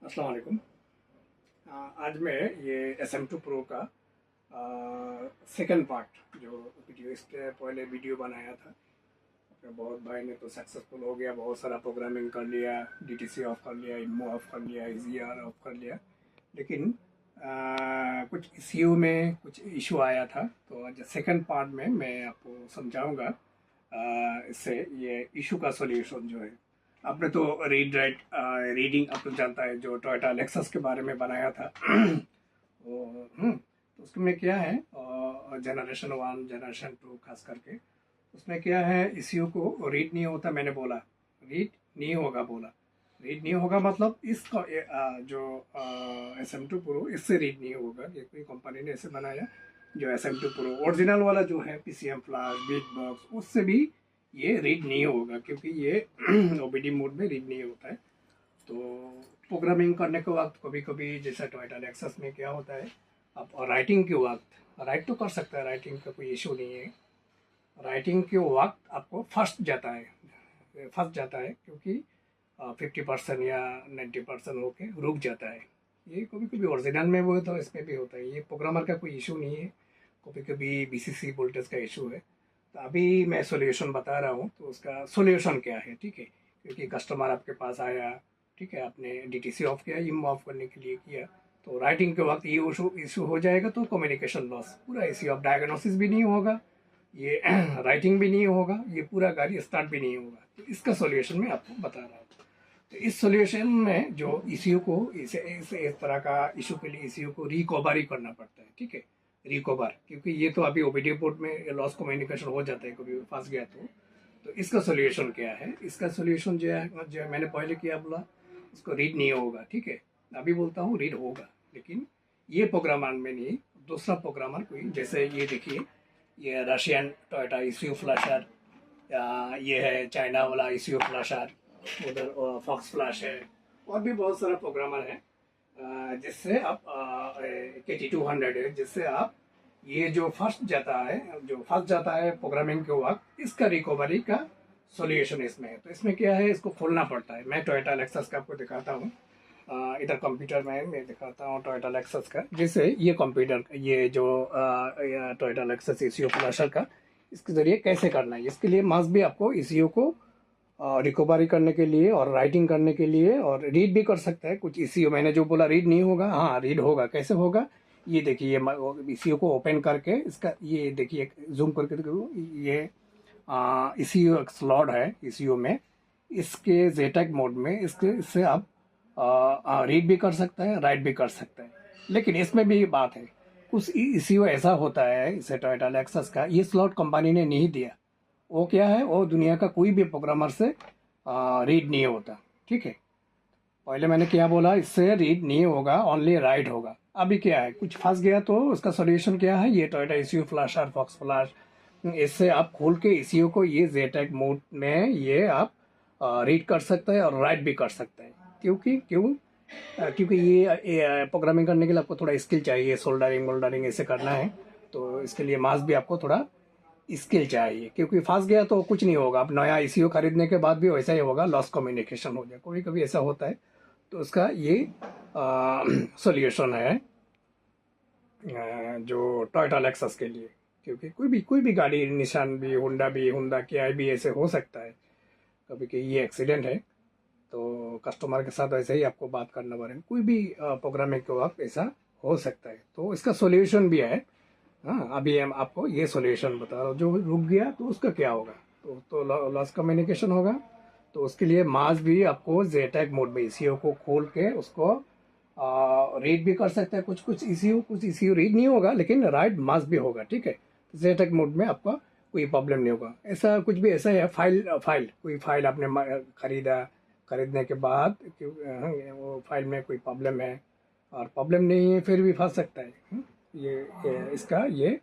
अस्सलाम वालेकुम। आज मैं ये SM2 प्रो का सेकंड पार्ट जो वीडियो, इसके पहले वीडियो बनाया था अपने बहुत भाई ने, तो सक्सेसफुल हो गया। बहुत सारा प्रोग्रामिंग कर लिया, DTC ऑफ कर लिया, इमो ऑफ कर लिया, EZR ऑफ कर लिया, लेकिन कुछ इश्यू में कुछ इशू आया था। तो आज सेकंड पार्ट में मैं आपको समझाऊंगा इससे ये इशू का सॉल्यूशन जो है। आपने तो रीडिंग आप तो जानता है, जो टोयोटा लेक्सस के बारे में बनाया था। वो तो उसमें क्या है, जनरेशन 1 जनरेशन 2 खास करके उसमें क्या है, इसी को रीड नहीं होता। मैंने बोला रीड नहीं होगा, बोला रीड नहीं होगा मतलब इसका जो SM2 प्रो इससे रीड नहीं होगा। ये कोई कंपनी ने ऐसे बनाया, जो SM2 प्रो ओरिजिनल वाला जो है PCM फ्लैश बीट बॉक्स, उससे भी ये रीड नहीं होगा, क्योंकि ये OBD मोड में रीड नहीं होता है। तो प्रोग्रामिंग करने के वक्त कभी कभी जैसा टोयोटा लेक्सस में क्या होता है, आप राइटिंग के वक्त राइट तो कर सकते हैं, राइटिंग का कोई इशू नहीं है। राइटिंग के वक्त आपको फंस जाता है, क्योंकि 50% या 90% होके रुक जाता है। ये कभी कभी ओरिजिनल में वो तो इसमें भी होता है। ये प्रोग्रामर का कोई इशू नहीं है, कभी कभी BCC वोल्टेज का इशू है। तो अभी मैं सॉल्यूशन बता रहा हूँ, तो उसका सॉल्यूशन क्या है, ठीक है। क्योंकि कस्टमर आपके पास आया, ठीक है, आपने DTC ऑफ किया, इम ऑफ करने के लिए किया, तो राइटिंग के वक्त ये इशू हो जाएगा, तो कम्युनिकेशन लॉस पूरा, इसी ऑफ डायग्नोसिस भी नहीं होगा, ये राइटिंग भी नहीं होगा, ये पूरा गाड़ी स्टार्ट भी नहीं होगा। तो इसका सॉल्यूशन मैं आपको बता रहा हूँ। तो इस सॉल्यूशन में जो इश्यू को इस तरह का इशू के लिए इश्यू को रिकवरी करना पड़ता है, ठीक है, रिकवर। क्योंकि ये तो अभी OBD पोर्ट में लॉस कम्युनिकेशन हो जाता है, कभी फंस गया तो इसका सॉल्यूशन क्या है, इसका सॉल्यूशन जो मैंने पहले किया बोला, उसको रीड नहीं होगा, ठीक है। अभी बोलता हूँ रीड होगा, लेकिन ये प्रोग्रामर में नहीं, दूसरा प्रोग्रामर कोई, जैसे ये देखिए, ये रशियन टोयोटा ECU फ्लैशर, या ये है चाइना वाला ECU फ्लैशर, उधर फॉक्स फ्लैश है, और भी बहुत सारा प्रोग्रामर है जिससे आप KT200 है, जिससे आप ये जो फंस जाता है प्रोग्रामिंग के वक्त, इसका रिकवरी का सॉल्यूशन इसमें है। तो इसमें क्या है, इसको खोलना पड़ता है। मैं टोयोटा लेक्सस का आपको दिखाता हूँ, इधर कंप्यूटर में मैं दिखाता हूँ टोयोटा लेक्सस का। जैसे ये कंप्यूटर, ये जो टोयोटा लेक्सस ECU फ्लैशर का, इसके ज़रिए कैसे करना है, इसके लिए मस्ट भी आपको ECU को रिकवरी करने के लिए और राइटिंग करने के लिए, और रीड भी कर सकता है कुछ ECU। मैंने जो बोला रीड नहीं होगा, हाँ रीड होगा। कैसे होगा, ये देखिए, ECU को ओपन करके इसका, ये देखिए जूम करके देखो, ये ECU एक स्लॉट है ECU में, इसके ZTAG मोड में, इससे आप रीड भी कर सकता है, राइट भी कर सकता है। लेकिन इसमें भी बात है, कुछ ECU ऐसा होता है, इसे टोयोटा लेक्सस का ये स्लॉट कंपनी ने नहीं दिया। वो क्या है, वो दुनिया का कोई भी प्रोग्रामर से रीड नहीं होता, ठीक है। पहले मैंने क्या बोला, इससे रीड नहीं होगा, ओनली राइट होगा। अभी क्या है, कुछ फंस गया तो उसका सॉल्यूशन क्या है, ये Toyota ECU flasher, Fox Flash, इससे आप खोल के ECU को ये ZTAG मोड में ये आप रीड कर सकते हैं और राइट भी कर सकते हैं। क्योंकि ये प्रोग्रामिंग करने के लिए आपको थोड़ा स्किल चाहिए, सोल्डरिंग वोल्डरिंग ऐसे करना है, तो इसके लिए मास भी आपको थोड़ा स्किल चाहिए। क्योंकि फंस गया तो कुछ नहीं होगा, आप नया ECU खरीदने के बाद भी वैसा ही होगा, लॉस कम्युनिकेशन हो जाए, कभी कभी ऐसा होता है। तो उसका ये सॉल्यूशन है जो टोयोटा लेक्सस के लिए। क्योंकि कोई भी गाड़ी, निशान भी, होंडा KI भी ऐसे हो सकता है कभी कि ये एक्सीडेंट है, तो कस्टमर के साथ ऐसे ही आपको बात करना पड़ेगा। कोई भी प्रोग्रामिंग के वक्त ऐसा हो सकता है, तो इसका सॉल्यूशन भी है। हाँ, अभी हम आपको ये सॉल्यूशन बता रहा हूँ। जो रुक गया तो उसका क्या होगा, तो लॉस कम्युनिकेशन होगा। तो उसके लिए मास भी आपको ZTAG मोड में ECU को खोल के उसको रीड भी कर सकते हैं। कुछ ECU रीड नहीं होगा, लेकिन राइट मास भी होगा, ठीक है। ZTAG मोड में आपका कोई प्रॉब्लम नहीं होगा। ऐसा कुछ भी ऐसा है, कोई फाइल आपने खरीदने के बाद वो फाइल में कोई प्रॉब्लम है, और प्रॉब्लम नहीं है फिर भी फंस सकता है। इसका ये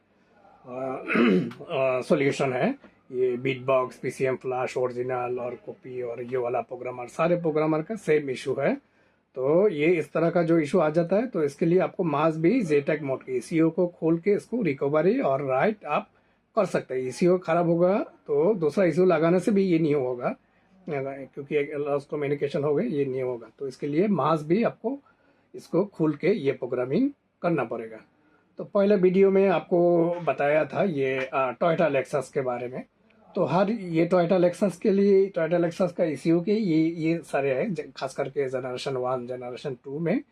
सॉल्यूशन है। ये beat box, PCM flash original और कॉपी, और ये वाला प्रोग्रामर, सारे प्रोग्रामर का सेम इशू है। तो ये इस तरह का जो इशू आ जाता है, तो इसके लिए आपको मास भी ZTAG मोड के ECU को खोल के इसको रिकवरी और राइट आप कर सकते हैं। ECU खराब होगा तो दूसरा ECU लगाने से भी ये नहीं होगा, क्योंकि एक लॉस कम्युनिकेशन हो गई, ये नहीं होगा। तो इसके लिए मास भी आपको इसको खोल के ये प्रोग्रामिंग करना पड़ेगा। तो पहले वीडियो में आपको बताया था ये टोयोटा लेक्सस के बारे में। तो हर ये टोयोटा लेक्सस के लिए, टोयोटा लेक्सस का इश्यू के ये सारे हैं, खास करके जनरेशन 1 जनरेशन 2 में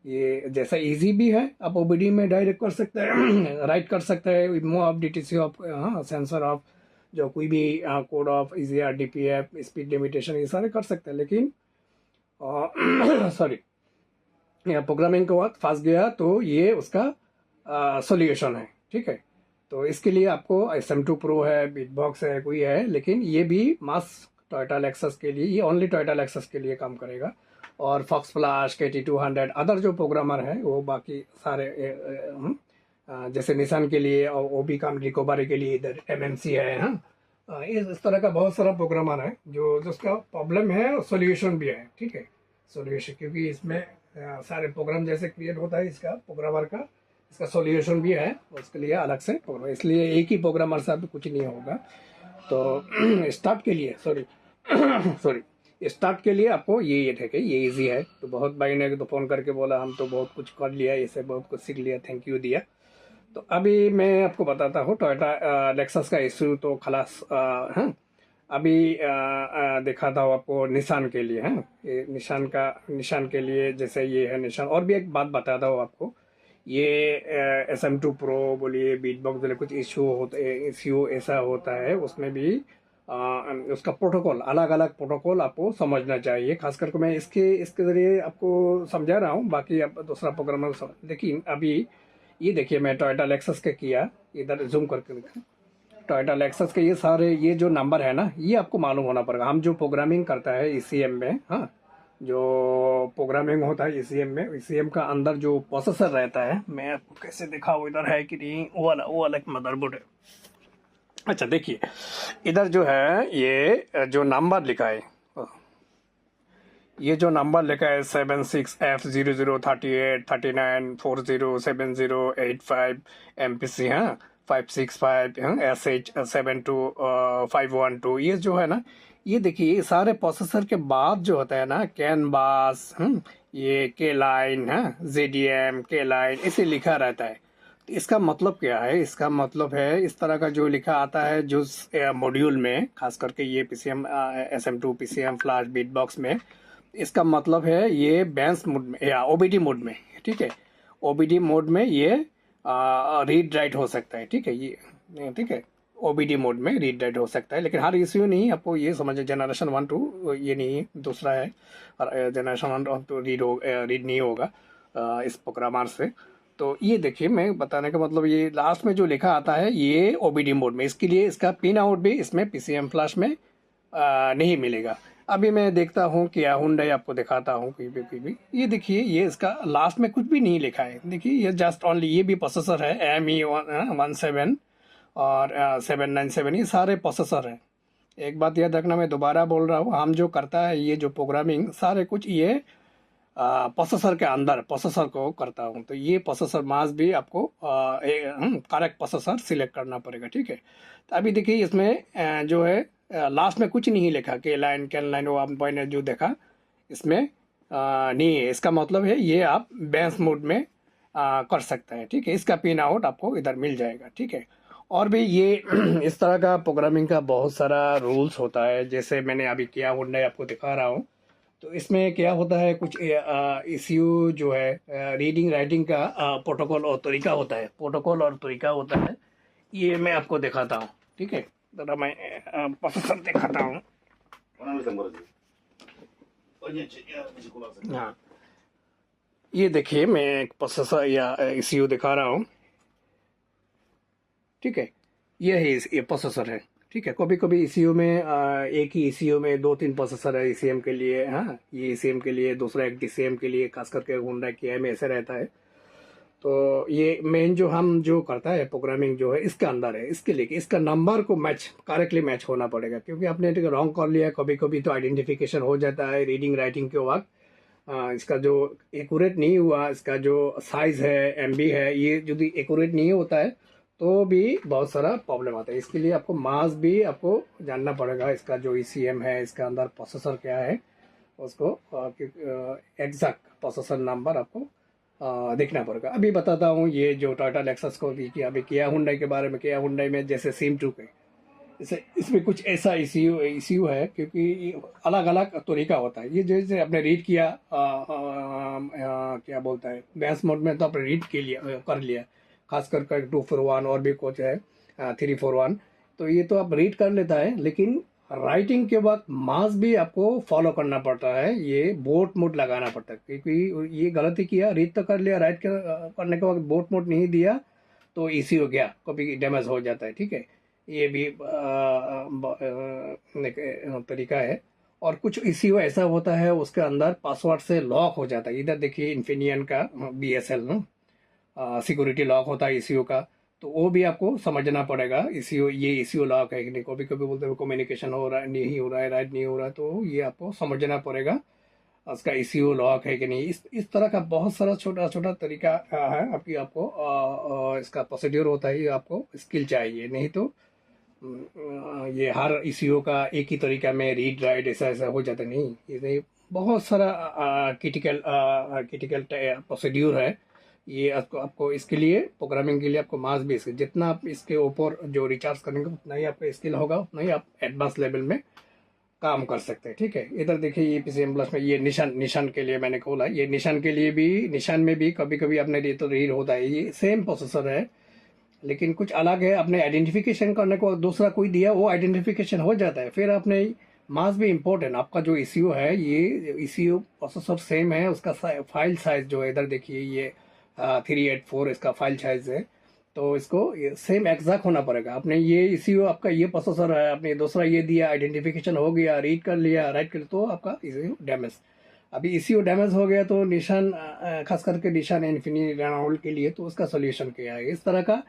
ये जैसा इजी भी है, आप ओबीडी में डायरेक्ट कर सकते हैं राइट कर सकते हैं, मूव ऑफ डीटीसी ऑफ, हाँ, सेंसर ऑफ, जो कोई भी code off E G R DPF, speed limitation, ये सारे कर सकते हैं। लेकिन सॉरी, प्रोग्रामिंग के वक्त फंस गया तो ये उसका सॉल्यूशन है, ठीक है। तो इसके लिए आपको SM2 प्रो है, बीटबॉक्स है, कोई है, लेकिन ये भी मास टोयोटा लेक्सस के लिए, ये ओनली टोयोटा लेक्सस के लिए काम करेगा। और फॉक्स फ्लैश, KT200 अदर जो प्रोग्रामर है वो बाकी सारे जैसे निशान के लिए, और वो भी काम रिकवरी के लिए इधर MMC है, हाँ, इस तरह का बहुत सारा प्रोग्रामर है जो जिसका प्रॉब्लम है और सोल्यूशन भी है, ठीक है। सोल्यूशन क्योंकि इसमें सारे प्रोग्राम जैसे क्रिएट होता है इसका प्रोग्रामर का, इसका सॉल्यूशन भी है, उसके लिए अलग से प्रोग्राम, इसलिए एक ही प्रोग्रामर से अभी कुछ नहीं होगा। तो स्टार्ट के लिए सॉरी स्टार्ट के लिए आपको ये है कि ये इजी है। तो बहुत भाई ने तो फ़ोन करके बोला हम तो बहुत कुछ कर लिया, इससे बहुत कुछ सीख लिया, थैंक यू दिया। तो अभी मैं आपको बताता हूँ टोयोटा लेक्सस का इशू तो खलास है। अभी दिखाता हूँ आपको निशान के लिए, है ये निशान के लिए, जैसे ये है निशान। और भी एक बात बताता हूँ आपको, ये SM2 प्रो बोलिए, बीटबॉक्स बोलिए, कुछ इश्यू ऐसा होता है, उसमें भी उसका प्रोटोकॉल, अलग अलग प्रोटोकॉल आपको समझना चाहिए। खास करके मैं इसके ज़रिए आपको समझा रहा हूँ, बाकी आप दूसरा प्रोग्रामर लेकिन अभी ये देखिए मैं टोयोटा लेक्सस के किया, इधर जूम करके देखा, टोयोटा लेक्सस के ये सारे ये जो नंबर है ना, ये आपको मालूम होना पड़ेगा। हम जो प्रोग्रामिंग करता है ECM में, हाँ, जो प्रोग्रामिंग होता है ECM में, ECM का अंदर जो प्रोसेसर रहता है, मैं आपको कैसे दिखाऊँ, इधर है कि नहीं, वो वाला एक मदरबोर्ड है। अच्छा देखिए, इधर जो है ये जो नंबर लिखा है, ये जो नंबर लिखा है 76F003839407085 MPC, हाँ, 565, हाँ, SH72512, ये जो है ना, ये देखिए ये सारे प्रोसेसर के बाद जो होता है ना, कैन बास, ये के लाइन, हाँ, ZDM के लाइन, इसे लिखा रहता है। तो इसका मतलब क्या है? इसका मतलब है इस तरह का जो लिखा आता है जो मॉड्यूल में, खास करके ये PCM SM2 PCM flash beatbox में, इसका मतलब है ये बेंच मोड में या OBD मोड में, ठीक है, OBD मोड में ये रीड राइट हो सकता है, ठीक है, ये ठीक है, OBD मोड में रीड राइट हो सकता है। लेकिन हर इश्यू नहीं, आपको ये समझे जनरेशन 1 2 ये नहीं, दूसरा है, और जनरेशन 1 तो रीड नहीं होगा इस प्रोग्रामर से। तो ये देखिए मैं बताने का मतलब, ये लास्ट में जो लिखा आता है ये OBD मोड में, इसके लिए इसका पिन आउट भी इसमें PCM फ्लैश में नहीं मिलेगा। अभी मैं देखता हूँ क्या हुंडई आपको दिखाता हूँ कोई भी, ये देखिए ये इसका लास्ट में कुछ भी नहीं लिखा है। देखिए ये जस्ट ओनली, ये भी प्रोसेसर है ME17 और 797, ये सारे प्रोसेसर हैं। एक बात याद रखना, मैं दोबारा बोल रहा हूँ, हम जो करता है ये जो प्रोग्रामिंग सारे कुछ ये प्रोसेसर के अंदर प्रोसेसर को करता हूँ। तो ये प्रोसेसर मास भी आपको करेक्ट प्रोसेसर सिलेक्ट करना पड़ेगा, ठीक है। तो अभी देखिए इसमें जो है लास्ट में कुछ नहीं लिखा, के लाइन कैन लाइन, वो आप पॉइंट जो देखा इसमें नहीं है। इसका मतलब है ये आप बेंच मोड में कर सकते हैं, ठीक है। इसका पिन आउट आपको इधर मिल जाएगा, ठीक है। और भी ये इस तरह का प्रोग्रामिंग का बहुत सारा रूल्स होता है, जैसे मैंने अभी किया हुंडई आपको दिखा रहा हूँ। तो इसमें क्या होता है, कुछ इश्यू जो है रीडिंग राइटिंग का प्रोटोकॉल और तरीका होता है, ये मैं आपको दिखाता हूँ, ठीक है। जरा मैं प्रोसेसर दिखाता हूँ। हाँ, ये देखिए मैं एक प्रोसेसर या ECU दिखा रहा हूँ, ठीक है। ये है ये प्रोसेसर है, ठीक है। कभी कभी ECU में एक ही ECU में 2-3 प्रोसेसर है ECM के लिए, हाँ, ये ECM के लिए, दूसरा एक DCM के लिए, खास करके हुंडई KIA में ऐसे रहता है। तो ये मेन जो हम जो करता है प्रोग्रामिंग जो है इसके अंदर है, इसके लिए इसका नंबर को करेक्टली मैच होना पड़ेगा, क्योंकि आपने रॉन्ग कर लिया कभी कभी तो आइडेंटिफिकेशन हो जाता है रीडिंग राइटिंग के वक्त। इसका जो एक्यूरेट नहीं हुआ, इसका जो साइज है MB है, ये यदि एक्यूरेट नहीं होता है तो भी बहुत सारा प्रॉब्लम आता है। इसके लिए आपको मास भी आपको जानना पड़ेगा, इसका जो ECM है, इसका अंदर प्रोसेसर क्या है, उसको एग्जैक्ट प्रोसेसर नंबर आपको देखना पड़ेगा। अभी बताता हूँ ये जो टोयोटा लेक्सस को भी किया, अभी किया हुंडई के बारे में। किया हुंडई में जैसे सिम टू के इसे इसमें कुछ ऐसा इश्यू है, क्योंकि अलग अलग तरीका होता है। ये जैसे आपने रीड किया क्या बोलता है, बैस मोड में तो आपने रीड के लिया कर लिया, खास कर 241 और भी कुछ है 341, तो ये तो आप रीड कर लेता है। लेकिन राइटिंग के बाद मास भी आपको फॉलो करना पड़ता है, ये बोट मोड लगाना पड़ता है। क्योंकि ये गलती किया, रीड तो कर लिया, राइट करने के बाद बोट मोड नहीं दिया तो इसी हो गया, कभी डैमेज हो जाता है। ठीक है, ये भी एक तरीका है। और कुछ इश्यू ऐसा होता है, उसके अंदर पासवर्ड से लॉक हो जाता है। इधर देखिए इन्फिनियन का BSL ना सिक्योरिटी लॉक होता है इश्यू का, तो वो भी आपको समझना पड़ेगा। इश्यू ये इश्यू लॉक है कि नहीं, कभी कभी बोलते हैं कम्युनिकेशन हो रहा है, नहीं हो रहा है, राइट नहीं हो रहा है, तो ये आपको समझना पड़ेगा उसका ECU लॉक है कि नहीं। इस तरह का बहुत सारा छोटा छोटा तरीका है आपकी, आपको इसका प्रोसीड्यूर होता है। ये आपको स्किल चाहिए, नहीं तो ये हर ECU का एक ही तरीका में रीड राइट ऐसा ऐसा हो जाता नहीं। ये बहुत सारा क्रिटिकल क्रिटिकल प्रोसीड्यूर है। ये आपको आपको इसके लिए प्रोग्रामिंग के लिए आपको मास भी इसके जितना आप इसके ऊपर जो रिचार्ज करेंगे उतना ही आपका स्किल होगा, उतना ही आप एडवांस लेवल में काम कर सकते हैं। ठीक है, इधर देखिए ये PCM प्लस में ये निशान के लिए मैंने खोला। ये निशान के लिए भी, निशान में भी कभी कभी आपने ये तो रीड होता है, ये सेम प्रोसेसर है लेकिन कुछ अलग है। आपने आइडेंटिफिकेशन करने को दूसरा कोई दिया, वो आइडेंटिफिकेशन हो जाता है। फिर आपने मास भी इम्पोर्टेंट, आपका जो ECU है, ये ECU प्रोसेसर सेम है, उसका फाइल साइज जो है इधर देखिए ये 384 इसका फाइल साइज है। तो इसको सेम एग्जैक्ट होना पड़ेगा। आपने ये ECU आपका ये प्रोसेसर है, आपने दूसरा ये दिया, आइडेंटिफिकेशन हो गया, रीड कर लिया, राइट कर लिया, तो आपका ECU डैमेज। अभी ECU डैमेज हो गया तो निशान खास करके निशान इन्फिनिटी रेनॉल्ट के लिए तो उसका सोल्यूशन क्या है, इस तरह का।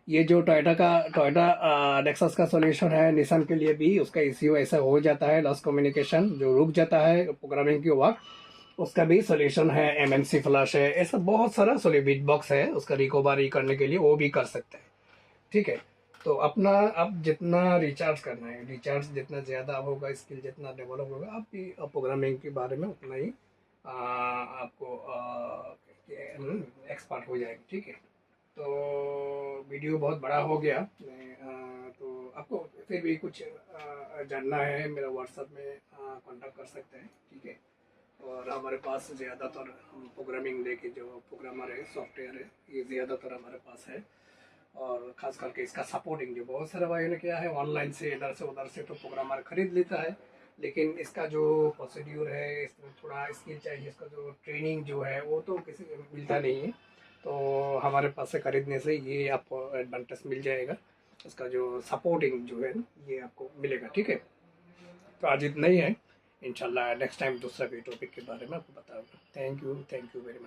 ये जो टोयोटा नेक्सस का सॉल्यूशन है, निशान के लिए भी उसका ECU ऐसा हो जाता है, लॉस कम्युनिकेशन जो रुक जाता है प्रोग्रामिंग के वक्त, उसका भी सॉल्यूशन है। MNC फ्लैश है, ऐसा बहुत सारा बिट बॉक्स है, उसका रिकवरी करने के लिए वो भी कर सकते हैं। ठीक है, तो अपना अब जितना रिचार्ज करना है, रिचार्ज जितना ज़्यादा होगा, स्किल जितना डेवलप होगा, आप भी प्रोग्रामिंग के बारे में उतना ही आपको एक्सपर्ट हो जाएगी। ठीक है, तो वीडियो बहुत बड़ा हो गया। तो आपको फिर भी कुछ जानना है, मेरा व्हाट्सएप में कांटेक्ट कर सकते हैं। ठीक है, और हमारे पास ज़्यादातर हम प्रोग्रामिंग लेके जो प्रोग्रामर है, सॉफ्टवेयर है, ये ज़्यादातर हमारे पास है। और ख़ास करके इसका सपोर्टिंग जो बहुत सारे भाइयों ने किया है ऑनलाइन से, इधर से उधर से, तो प्रोग्रामर खरीद लेता है, लेकिन इसका जो प्रोसीड्यूर है, इसमें थोड़ा स्किल चाहिए, इसका जो ट्रेनिंग जो है वो तो किसी को मिलता नहीं है। तो हमारे पास से खरीदने से ये आपको एडवांटेज मिल जाएगा, इसका जो सपोर्टिंग जो है ये आपको मिलेगा। ठीक है, तो आज इतना ही है। इंशाल्लाह नेक्स्ट टाइम दूसरा कोई टॉपिक के बारे में आपको बताऊंगा। Thank you very much.